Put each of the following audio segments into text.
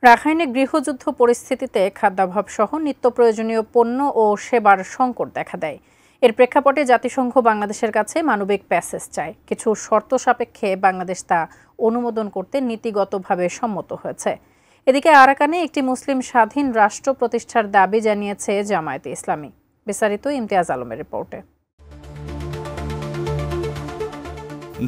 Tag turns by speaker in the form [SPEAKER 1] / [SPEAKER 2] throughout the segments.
[SPEAKER 1] রাখাইনে গৃহযুদ্ধ পরিস্থিতিতে খাদ্যাভাবসহ নিত্য প্রয়োজনীয় পণ্য ও সেবার সংকট দেখা দেয়। এর প্রেক্ষাপটে জাতিসংঘ বাংলাদেশের কাছে মানবিক প্যাসেজ চায়। কিছু শর্ত সাপেক্ষে বাংলাদেশ তা অনুমোদন করতে নীতিগতভাবে সম্মত হয়েছে। এদিকে আরাকানে একটি মুসলিম স্বাধীন রাষ্ট্র প্রতিষ্ঠার দাবি জানিয়েছে জামায়াতে ইসলামী। বিস্তারিত ইমতিয়াজ আলমের রিপোর্টে।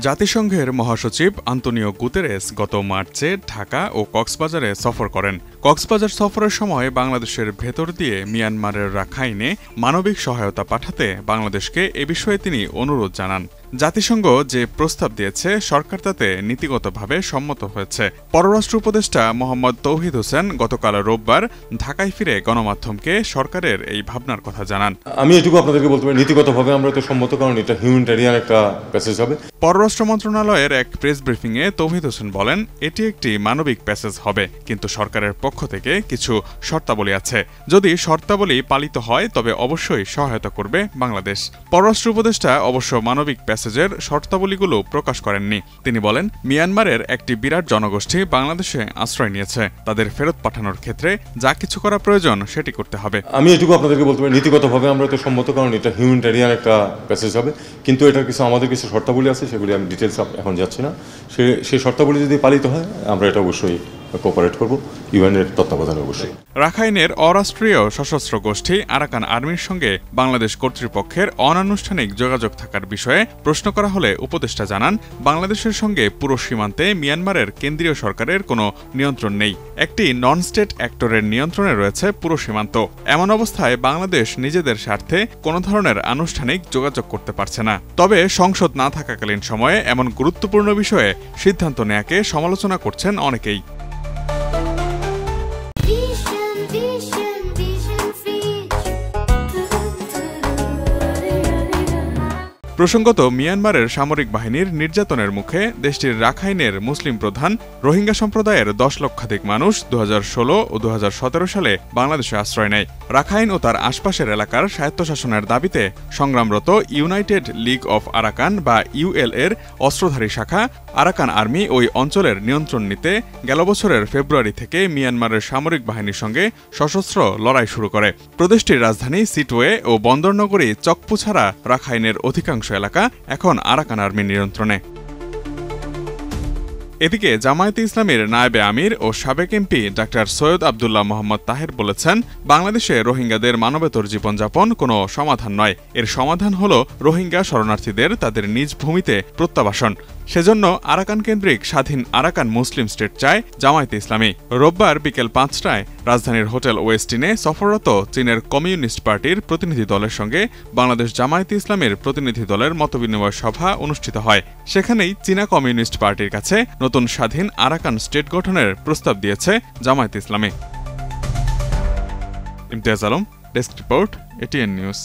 [SPEAKER 2] জাতিসংঘের মহাসচিব আন্তোনিও গুতেরেস গত মার্চে ঢাকা ও কক্সবাজারে সফর করেন। কক্সবাজার সফরের সময় বাংলাদেশের ভেতর দিয়ে মিয়ানমারের রাখাইনে মানবিক সহায়তা পাঠাতে বাংলাদেশকে এ বিষয়ে তিনি অনুরোধ জানান। জাতিসংঘ যে প্রস্তাব দিয়েছে সরকার তাতে নীতিগতভাবে সম্মত হয়েছে। পররাষ্ট্র উপদেষ্টা মোহাম্মদ তৌহিদ হোসেন গতকাল রোববার ঢাকায় ফিরে গণমাধ্যমকে সরকারের এই ভাবনার কথা জানান।
[SPEAKER 3] আমি এটুকু আপনাদেরকে বলতে পারি, নীতিগতভাবে আমরা তো সম্মত, কারণ এটা হিউম্যানিটেরিয়ান একটা প্যাসেজ হবে।
[SPEAKER 2] পররাষ্ট্র মন্ত্রণালয়ের এক প্রেস ব্রিফিংয়ে তৌহিদ হোসেন বলেন, এটি একটি মানবিক প্যাসেজ হবে, কিন্তু সরকারের পক্ষ থেকে কিছু শর্তাবলী আছে। যদি শর্তাবলী পালিত হয় তবে অবশ্যই সহায়তা করবে বাংলাদেশ। পররাষ্ট্র উপদেষ্টা অবশ্য মানবিক প্যাসেজের শর্তাবলীগুলো প্রকাশ করেননি। তিনি বলেন, মিয়ানমারের একটি বিরাট জনগোষ্ঠী বাংলাদেশে আশ্রয় নিয়েছে। তাদের ফেরত পাঠানোর ক্ষেত্রে যা কিছু করা প্রয়োজন সেটি করতে হবে।
[SPEAKER 3] আমি এটুকু আপনাদেরকে বলতে পারি, নীতিগতভাবে আমরা তো সম্মত, কারণ এটা হিউম্যানিটেরিয়ান একটা প্যাসেজ হবে, কিন্তু এটার কিছু আমাদের কিছু শর্তাবলী আছে, সেগুলি আমি ডিটেলস এখন যাচ্ছি না। সেই শর্তাবলী যদি পালিত হয় আমরা এটা অবশ্যই কোঅপারেট করব, ইউএনের তত্ত্বাবধানে অবশ্যই।
[SPEAKER 2] রাখাইনের অরাষ্ট্রীয় সশস্ত্র গোষ্ঠী আরাকান আর্মির সঙ্গে বাংলাদেশ কর্তৃপক্ষের অনানুষ্ঠানিক যোগাযোগ থাকার বিষয়ে প্রশ্ন করা হলে উপদেষ্টা জানান, বাংলাদেশের সঙ্গে পুরো সীমান্তে মিয়ানমারের কেন্দ্রীয় সরকারের কোনো নিয়ন্ত্রণ নেই। একটি নন স্টেট অ্যাক্টরের নিয়ন্ত্রণে রয়েছে পুরো সীমান্ত। এমন অবস্থায় বাংলাদেশ নিজেদের স্বার্থে কোনো ধরনের আনুষ্ঠানিক যোগাযোগ করতে পারছে না। তবে সংসদ না থাকাকালীন সময়ে এমন গুরুত্বপূর্ণ বিষয়ে সিদ্ধান্ত নেয়াকে সমালোচনা করছেন অনেকেই। প্রসঙ্গত, মিয়ানমারের সামরিক বাহিনীর নির্যাতনের মুখে দেশটির রাখাইনের মুসলিম প্রধান রোহিঙ্গা সম্প্রদায়ের 10 লক্ষাধিক মানুষ 2016 ও 2017 সালে বাংলাদেশে আশ্রয় নেয়। রাখাইন ও তার আশপাশের এলাকার স্বায়ত্তশাসনের দাবিতে সংগ্রামরত ইউনাইটেড লিগ অফ আরাকান বা ইউএল এর অস্ত্রধারী শাখা আরাকান আর্মি ওই অঞ্চলের নিয়ন্ত্রণ নিতে গেল বছরের ফেব্রুয়ারি থেকে মিয়ানমারের সামরিক বাহিনীর সঙ্গে সশস্ত্র লড়াই শুরু করে। প্রদেশটির রাজধানী সিটওয়ে ও বন্দরনগরী চকপু ছাড়া রাখাইনের অধিকাংশ এলাকা এখন আরাকান আর্মির নিয়ন্ত্রণে। এদিকে জামায়াতে ইসলামীর নায়েবে আমির ও সাবেক এমপি ডাক্তার সৈয়দ আবদুল্লাহ মোহাম্মদ তাহের বলেছেন, বাংলাদেশে রোহিঙ্গাদের মানবেতর জীবনযাপন কোনো সমাধান নয়। এর সমাধান হল রোহিঙ্গা শরণার্থীদের তাদের নিজ ভূমিতে প্রত্যাবাসন। সেজন্য আরাকান কেন্দ্রিক স্বাধীন আরাকান মুসলিম স্টেট চায় জামায়াতে ইসলামী। রোববার বিকেল 5টায় রাজধানীর হোটেল ওয়েস্টিনে সফররত চীনের কমিউনিস্ট পার্টির প্রতিনিধি দলের সঙ্গে বাংলাদেশ জামায়াতে ইসলামীর প্রতিনিধি দলের মতবিনিময় সভা অনুষ্ঠিত হয়। সেখানেই চীনা কমিউনিস্ট পার্টির কাছে নতুন স্বাধীন আরাকান স্টেট গঠনের প্রস্তাব দিয়েছে জামায়াতে ইসলামী। Imtiaz Alam, desk report, ATN news.